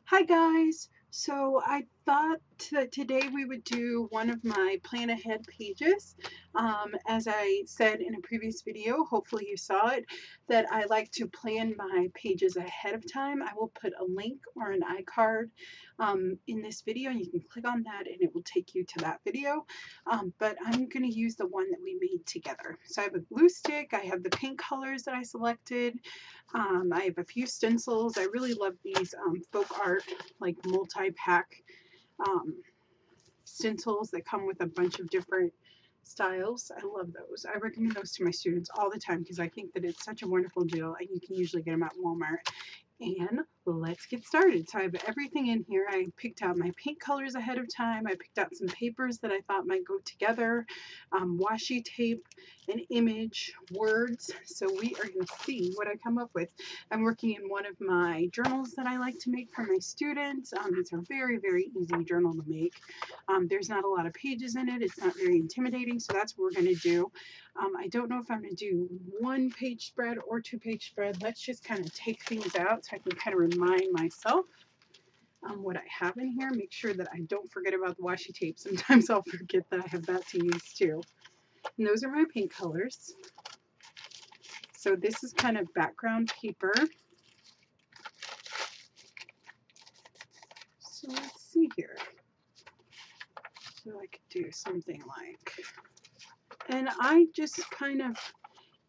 Hi guys! So I thought that today we would do one of my plan ahead pages. As I said in a previous video, hopefully you saw it, that I like to plan my pages ahead of time. I will put a link or an iCard in this video, and you can click on that and it will take you to that video. But I'm going to use the one that we made together. So I have a glue stick, I have the paint colors that I selected, I have a few stencils. I really love these FolkArt like multi-pack stencils that come with a bunch of different styles. I love those. I recommend those to my students all the time because I think that it's such a wonderful deal, and you can usually get them at Walmart. And let's get started. So I have everything in here. I picked out my paint colors ahead of time. I picked out some papers that I thought might go together, washi tape, an image, words. So we are going to see what I come up with. I'm working in one of my journals that I like to make for my students. It's a very, very easy journal to make. There's not a lot of pages in it. It's not very intimidating, so that's what we're going to do. I don't know if I'm going to do 1-page spread or 2-page spread. Let's just kind of take things out so I can kind of remind myself what I have in here. Make sure that I don't forget about the washi tape. Sometimes I'll forget that I have that to use too. And those are my paint colors. So this is kind of background paper. So let's see here. So I could do something like, and I just kind of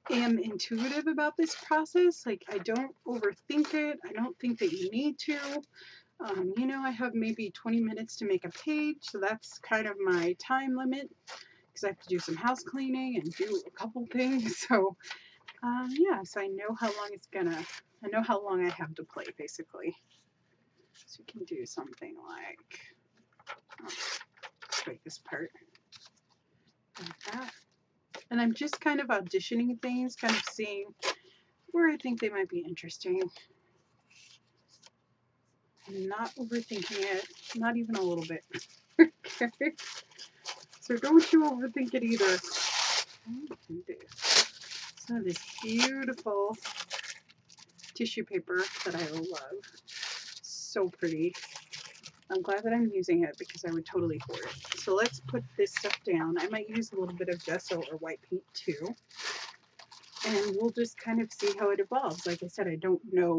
am intuitive about this process. Like, I don't overthink it. I don't think that you need to. You know, I have maybe 20 minutes to make a page, so that's kind of my time limit because I have to do some house cleaning and do a couple things. So yeah, so I know how long I know how long I have to play basically. So you can do something like, break this part like that. And I'm just kind of auditioning things, kind of seeing where I think they might be interesting. I'm not overthinking it, not even a little bit. Okay. So don't you overthink it either. So this beautiful tissue paper that I love. So pretty. I'm glad that I'm using it because I would totally hoard it. So let's put this stuff down. I might use a little bit of gesso or white paint too. And we'll just kind of see how it evolves. Like I said, I don't know.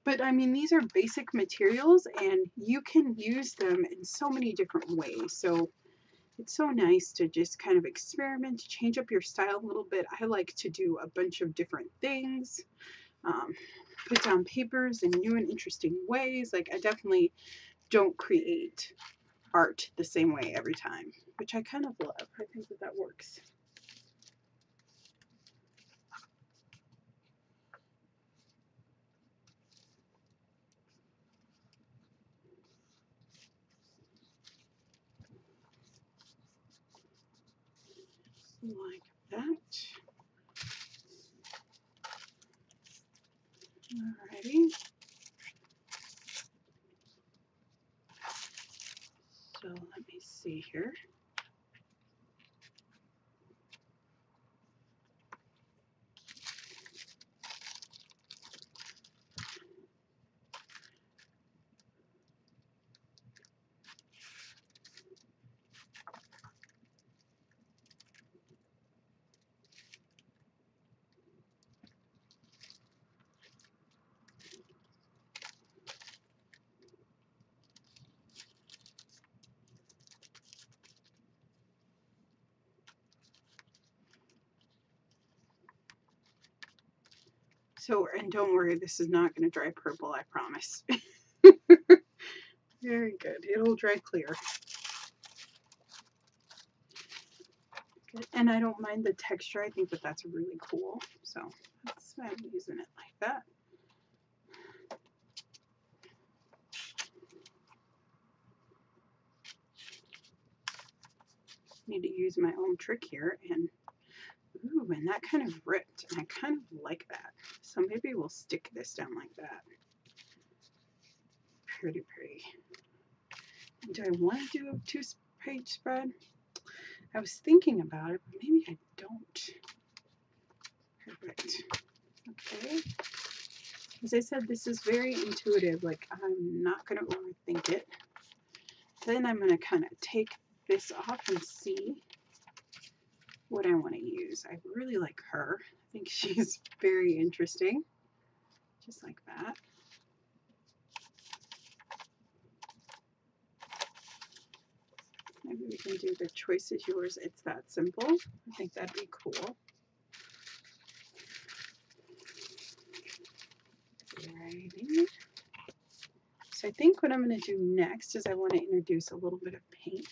But I mean, these are basic materials and you can use them in so many different ways. So it's so nice to just kind of experiment, change up your style a little bit. I like to do a bunch of different things. Put down papers in new and interesting ways. Like, I definitely don't create art the same way every time, which I kind of love. I think that that works. Like that. Alrighty. So let me see here. So, and don't worry, this is not going to dry purple, I promise. Very good. It'll dry clear. Good. And I don't mind the texture. I think that that's really cool. So that's why I'm using it like that. Need to use my own trick here, and ooh, and that kind of ripped, and I kind of like that. So maybe we'll stick this down like that. Pretty, pretty. And do I want to do a 2-page spread? I was thinking about it, but maybe I don't. Perfect. Okay. As I said, this is very intuitive. Like, I'm not going to overthink it. Then I'm going to kind of take this off and see what I want to use. I really like her. I think she's very interesting. Just like that. Maybe we can do the choice is yours. It's that simple. I think that'd be cool. Alrighty. So I think what I'm going to do next is I want to introduce a little bit of paint.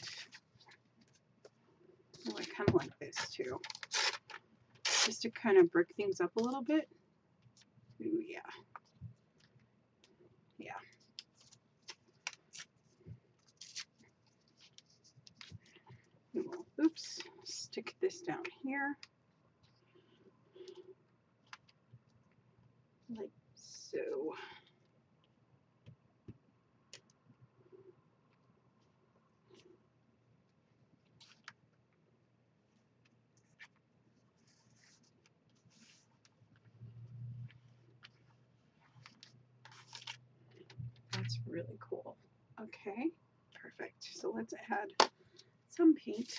Oh, I kind of like this too. Just to kind of brick things up a little bit. Ooh, yeah. Yeah. Oops, stick this down here, like so. That's really cool. Okay, perfect. So let's add some paint.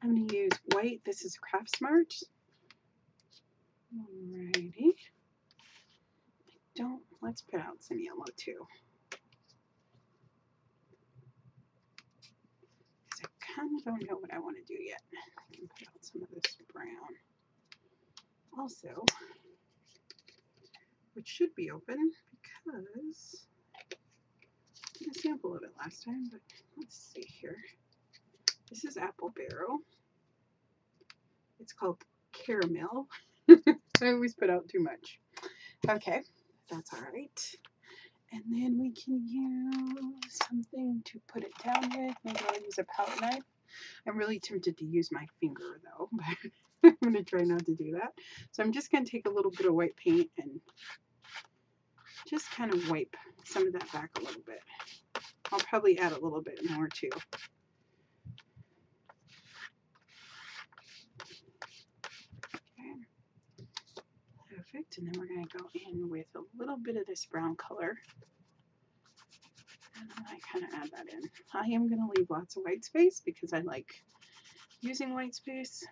I'm going to use white. This is Craft Smart. Alrighty. Let's put out some yellow too. Because I kind of don't know what I want to do yet. I can put out some of this brown. Also, which should be open because I did a sample of it last time, but let's see here. This is Apple Barrel. It's called Caramel. I always put out too much. Okay, that's all right. And then we can use something to put it down with. Maybe I'll use a palette knife. I'm really tempted to use my finger though, but I'm going to try not to do that. So I'm just going to take a little bit of white paint and just kind of wipe some of that back a little bit. I'll probably add a little bit more too. Perfect, and then we're going to go in with a little bit of this brown color. And then I kind of add that in. I am going to leave lots of white space because I like using white space.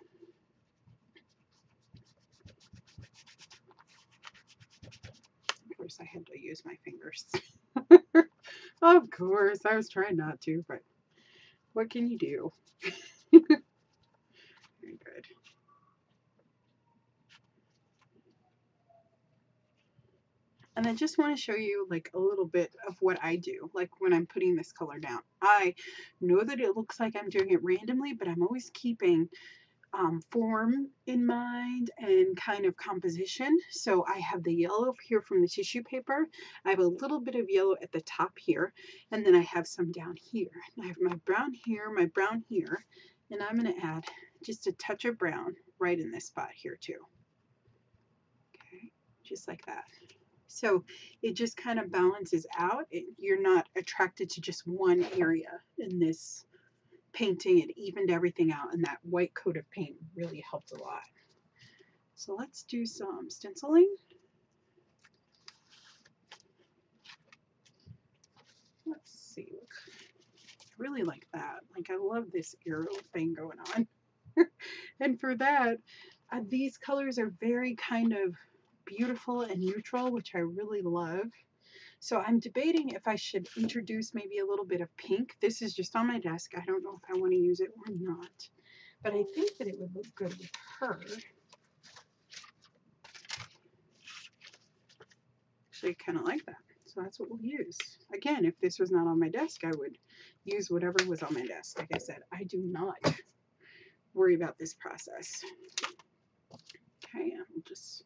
Of course, I had to use my fingers. Of course, I was trying not to, but what can you do? Very good. And I just want to show you like a little bit of what I do, like when I'm putting this color down. I know that it looks like I'm doing it randomly, but I'm always keeping form in mind and kind of composition. So I have the yellow here from the tissue paper. I have a little bit of yellow at the top here, and then I have some down here. I have my brown here, and I'm going to add just a touch of brown right in this spot here too. Okay, just like that. So it just kind of balances out. You're not attracted to just one area in this painting. It evened everything out, and that white coat of paint really helped a lot. So let's do some stenciling. Let's see. I really like that. Like, I love this arrow thing going on. And for that, these colors are very kind of beautiful and neutral, which I really love. So I'm debating if I should introduce maybe a little bit of pink. This is just on my desk. I don't know if I want to use it or not, but I think that it would look good with her. Actually, I kind of like that. So that's what we'll use. Again, if this was not on my desk, I would use whatever was on my desk. Like I said, I do not worry about this process. Okay, I'll just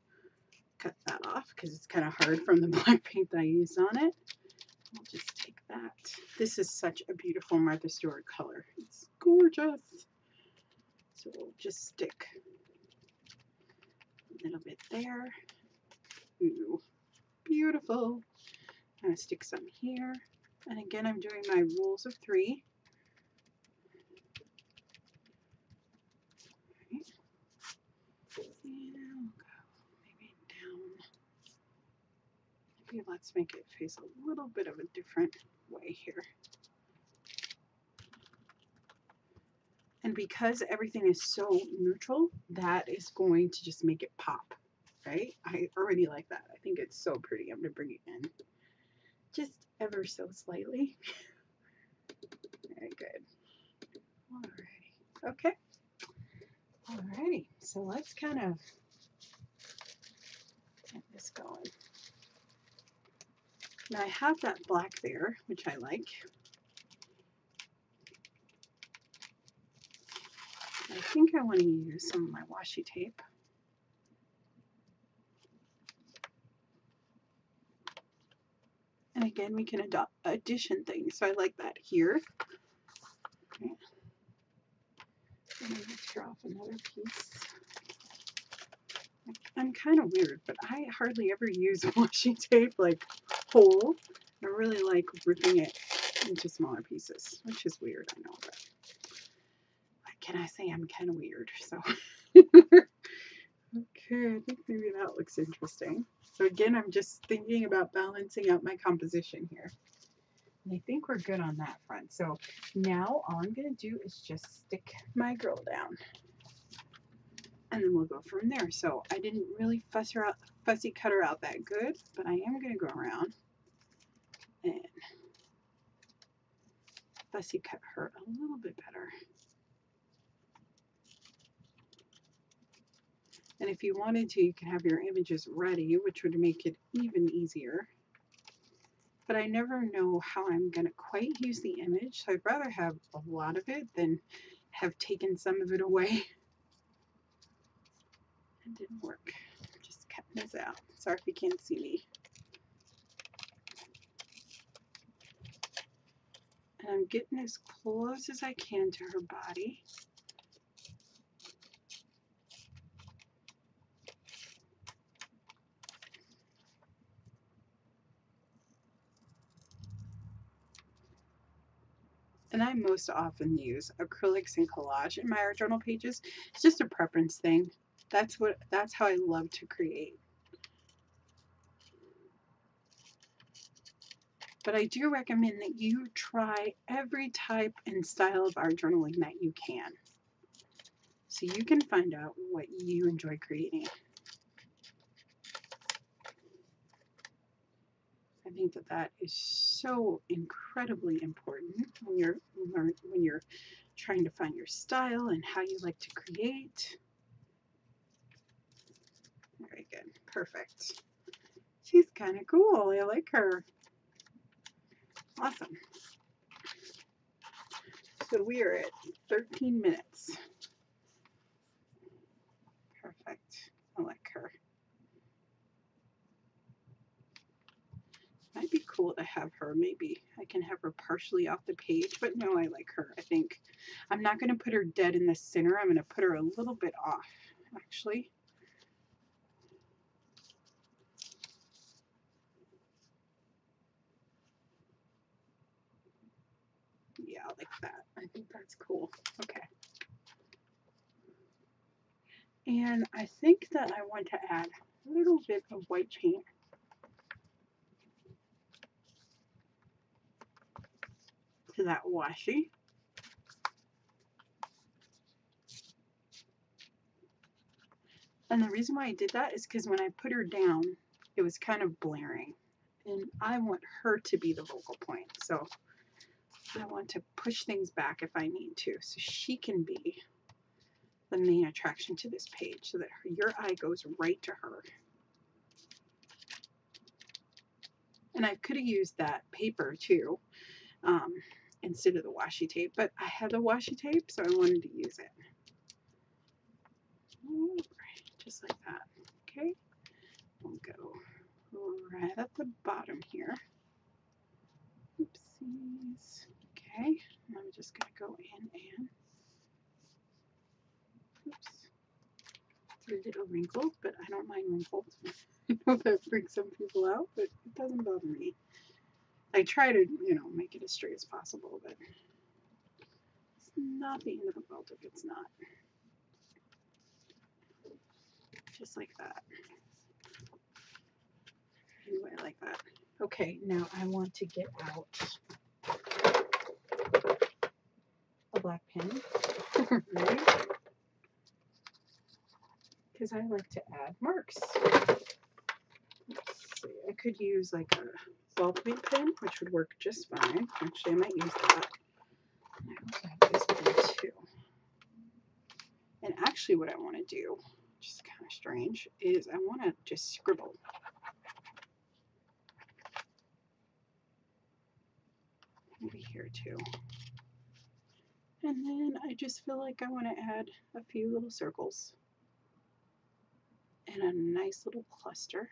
cut that off because it's kind of hard from the black paint that I used on it. I'll just take that. This is such a beautiful Martha Stewart color. It's gorgeous. So we'll just stick a little bit there. Ooh, beautiful. I'm going to stick some here. And again, I'm doing my rules of 3. Okay. And I'll go maybe down maybe let's make it face a little bit of a different way here. And because everything is so neutral, that is going to just make it pop, right? I already like that. I think it's so pretty. I'm going to bring it in just ever so slightly. Very good. Alrighty. Okay. Alrighty. So let's kind of get this going. Now I have that black there, which I like. I think I want to use some of my washi tape. And again, we can addition things. So I like that here. Okay. And I'm going to tear off another piece. I'm kind of weird, but I hardly ever use washi tape like whole. I really like ripping it into smaller pieces, which is weird, I know, but what can I say? I'm kind of weird, so. Okay, I think maybe that looks interesting. So again, I'm just thinking about balancing out my composition here. And I think we're good on that front. So now all I'm going to do is just stick my girl down. And then we'll go from there. So I didn't really fussy cut her out that good, but I am going to go around and fussy cut her a little bit better. And if you wanted to, you can have your images ready, which would make it even easier. But I never know how I'm going to quite use the image, so I'd rather have a lot of it than have taken some of it away. It didn't work. Just cutting this out. Sorry if you can't see me. And I'm getting as close as I can to her body. And I most often use acrylics and collage in my art journal pages. It's just a preference thing. That's how I love to create. But I do recommend that you try every type and style of art journaling that you can, so you can find out what you enjoy creating. I think that is so incredibly important when you're trying to find your style and how you like to create. Very good. Perfect. She's kind of cool. I like her. Awesome. So we are at 13 minutes. Perfect. I like her. Might be cool to have her. Maybe I can have her partially off the page, but no, I like her. I think I'm not going to put her dead in the center. I'm going to put her a little bit off, actually. Yeah, I like that. I think that's cool. Okay. And I think that I want to add a little bit of white paint to that washi. And the reason why I did that is because when I put her down, it was kind of blaring. And I want her to be the focal point. So I want to push things back if I need to, so she can be the main attraction to this page, so that your eye goes right to her. And I could have used that paper too, instead of the washi tape, but I had the washi tape, so I wanted to use it. Just like that. Okay, we'll go right at the bottom here. Oopsies. Okay, and I'm just going to go in and, oops, it's a little wrinkled, but I don't mind wrinkles. I know that freaks some people out, but it doesn't bother me. I try to, make it as straight as possible, but it's not the end of the world if it's not. Just like that. Anyway, I like that. Okay, now I want to get out a black pen, right? Because I like to add marks. Let's see, I could use like a ballpoint pen, which would work just fine. Actually, I might use that. And I also have this pen too. And actually what I want to do, which is kind of strange, is I want to just scribble. Maybe here too. And then I just feel like I want to add a few little circles and a nice little cluster.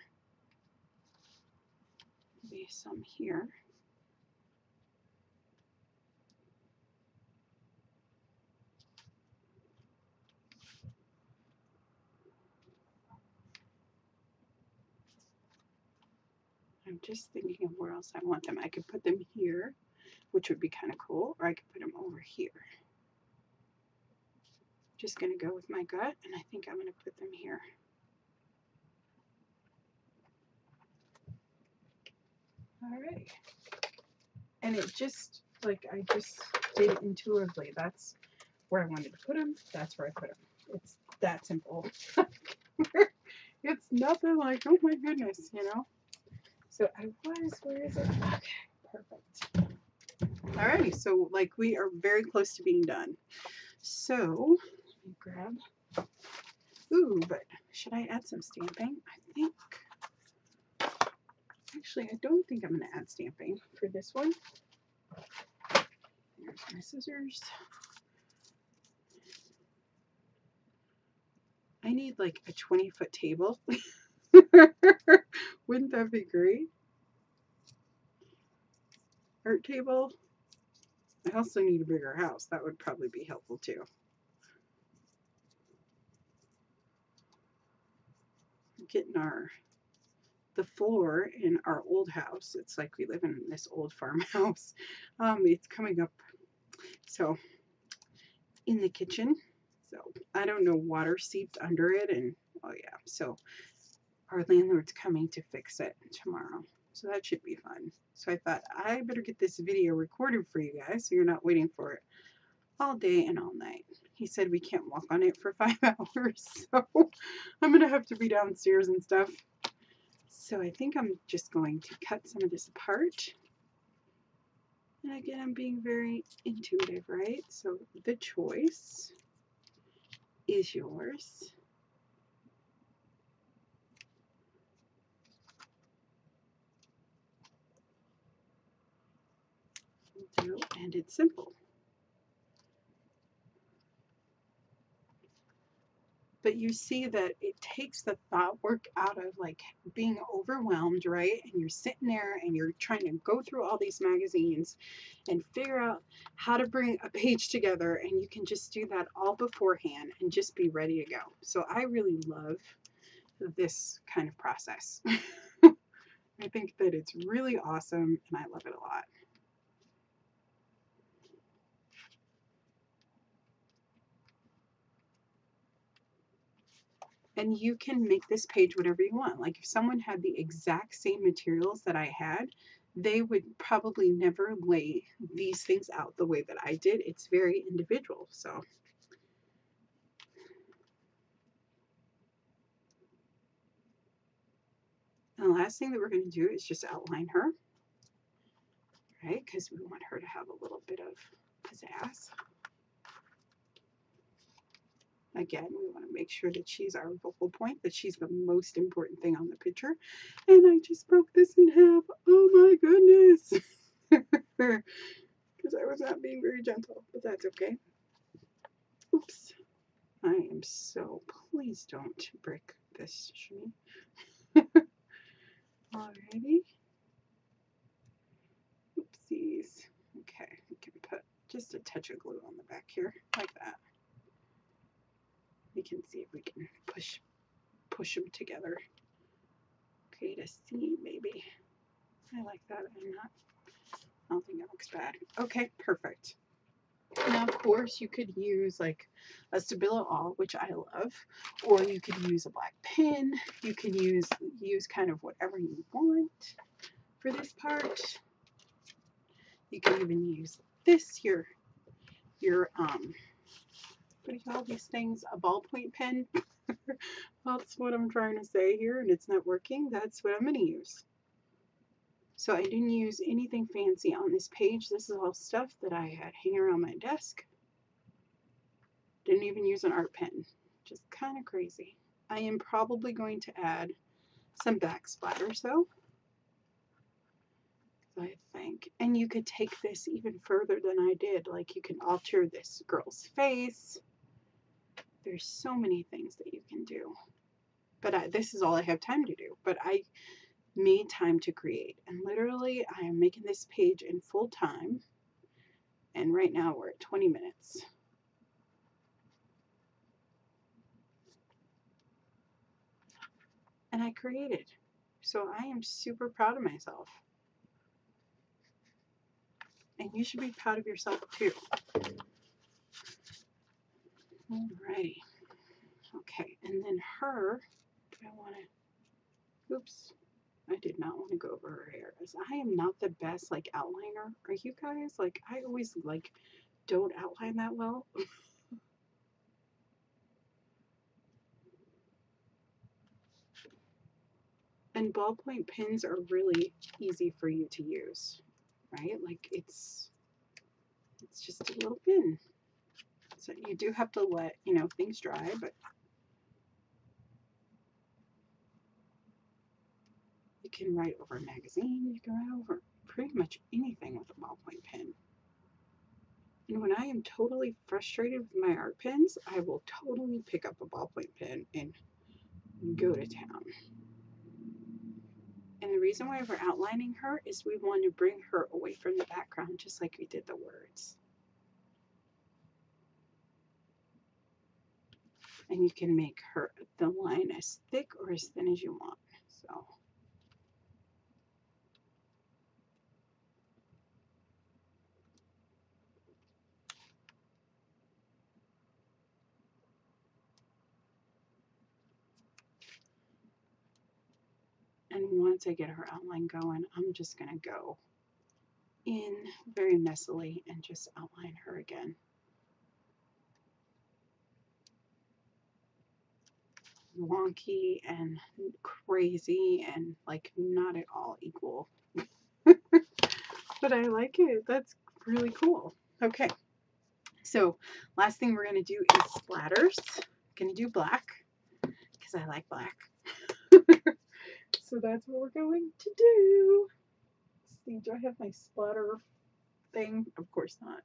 Maybe some here. I'm just thinking of where else I want them. I could put them here, which would be kind of cool, or I could put them over here. Just going to go with my gut, and I think I'm going to put them here. All right. And it just, like, I just did it intuitively. That's where I wanted to put them. That's where I put them. It's that simple. It's nothing like, oh my goodness, you know? So I was, where is it? Okay, perfect. Alrighty, so like we are very close to being done. So let me grab, ooh, but should I add some stamping? I think, actually I don't think I'm going to add stamping for this one. Here's my scissors. I need like a 20-foot table. Wouldn't that be great? Art table. I also need a bigger house. That would probably be helpful too. Getting the floor in our old house. It's like we live in this old farmhouse. It's coming up. So in the kitchen. So I don't know, water seeped under it, and oh yeah. So our landlord's coming to fix it tomorrow. So that should be fun. So I thought I better get this video recorded for you guys so you're not waiting for it all day and all night. He said we can't walk on it for 5 hours. So I'm going to have to be downstairs and stuff. So I think I'm just going to cut some of this apart. And again, I'm being very intuitive, right? So the choice is yours. And it's simple. But you see that it takes the thought work out of like being overwhelmed, right? And you're sitting there and you're trying to go through all these magazines and figure out how to bring a page together, and you can just do that all beforehand and just be ready to go. So I really love this kind of process. I think that it's really awesome and I love it a lot. And you can make this page whatever you want. Like if someone had the exact same materials that I had, they would probably never lay these things out the way that I did. It's very individual. So and the last thing that we're going to do is just outline her, right? Because we want her to have a little bit of pizzazz. Again, we want to make sure that she's our focal point, that she's the most important thing on the picture. And I just broke this in half. Oh my goodness. Because I was not being very gentle, but that's okay. Oops. I am so, please don't break this, Shmi. Alrighty. Oopsies. Okay, we can put just a touch of glue on the back here, like that. We can see if we can push them together. Create a C, maybe. I like that. I don't think it looks bad. Okay, perfect. Now, of course, you could use like a Stabilo All, which I love, or you could use a black pen. You can use kind of whatever you want for this part. You can even use this, your what do you call these things? A ballpoint pen. That's what I'm trying to say here, and it's not working. That's what I'm going to use. So I didn't use anything fancy on this page. This is all stuff that I had hanging around my desk. Didn't even use an art pen. Just kind of crazy. I am probably going to add some backsplatters though, I think. And you could take this even further than I did. Like you can alter this girl's face. There's so many things that you can do. But this is all I have time to do. But I made time to create. And literally, I am making this page in full time. And right now, we're at 20 minutes. And I created. So I am super proud of myself. And you should be proud of yourself too. Alrighty. Okay, and then her, do I want to, oops, I did not want to go over her hair. As I am not the best like outliner. Are you guys? Like I always like don't outline that well. And ballpoint pens are really easy for you to use, right? Like it's just a little pen. So you do have to let, you know, things dry, but you can write over a magazine, you can write over pretty much anything with a ballpoint pen. And when I am totally frustrated with my art pens, I will totally pick up a ballpoint pen and go to town. And the reason why we're outlining her is we want to bring her away from the background, just like we did the words. And you can make her the line as thick or as thin as you want. So and once I get her outline going, I'm just going to go in very messily and just outline her again. Wonky and crazy and like not at all equal. But I like it. That's really cool. Okay. So last thing we're going to do is splatters. I'm going to do black because I like black. So that's what we're going to do. Let's see, do I have my splatter thing? Of course not.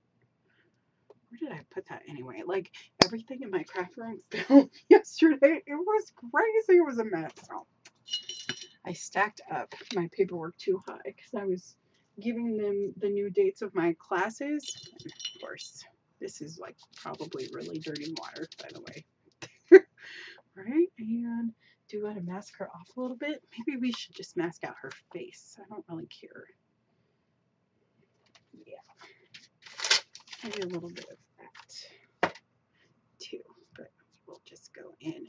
Where did I put that anyway? Like everything in my craft room fell yesterday. It was crazy. It was a mess. So I stacked up my paperwork too high because I was giving them the new dates of my classes. And of course, this is like probably really dirty water, by the way. Right? And do you want to mask her off a little bit? Maybe we should just mask out her face. I don't really care. Yeah. Maybe a little bit of that too. But we'll just go in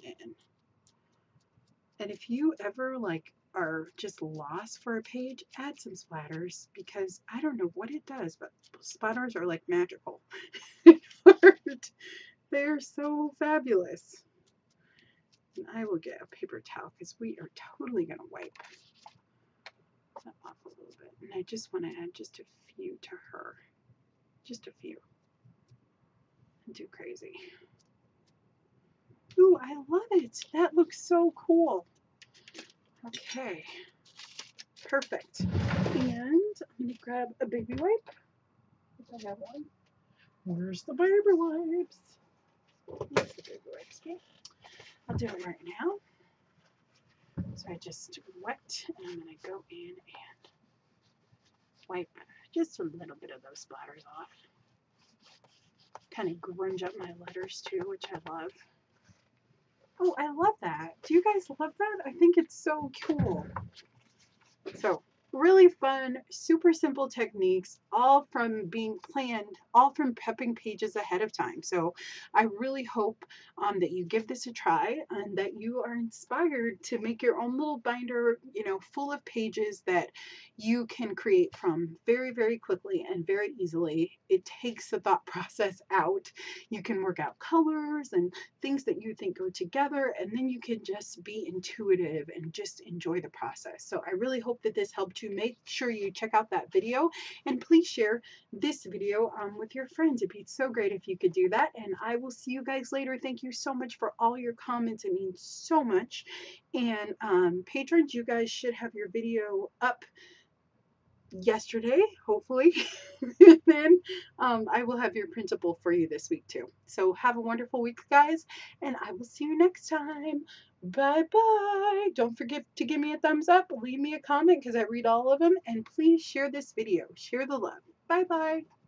and if you ever like are just lost for a page, add some splatters because I don't know what it does, but splatters are like magical. They're so fabulous. And I will get a paper towel because we are totally going to wipe that off a little bit. And I just want to add just a few to her. Just a few. And too crazy. Ooh, I love it. That looks so cool. Okay. Perfect. And I'm going to grab a baby wipe. If I have one. Where's the baby wipes? Here's the baby wipes. Okay. I'll do it right now. So I just wet and I'm going to go in and wipe just a little bit of those splatters off. Kind of grunge up my letters too, which I love. Oh, I love that. Do you guys love that? I think it's so cool. So really fun, super simple techniques, all from being planned, all from prepping pages ahead of time. So I really hope that you give this a try and that you are inspired to make your own little binder, you know, full of pages that you can create from very, very quickly and very easily. It takes the thought process out. You can work out colors and things that you think go together, and then you can just be intuitive and just enjoy the process. So I really hope that this helped you. Make sure you check out that video, and please share this video with your friends. It'd be so great if you could do that, and I will see you guys later. Thank you so much for all your comments. It means so much. And patrons, you guys should have your video up yesterday, hopefully. And then I will have your printable for you this week too. So have a wonderful week, guys, and I will see you next time. Bye bye. Don't forget to give me a thumbs up, leave me a comment because I read all of them, and please share this video. Share the love. Bye bye.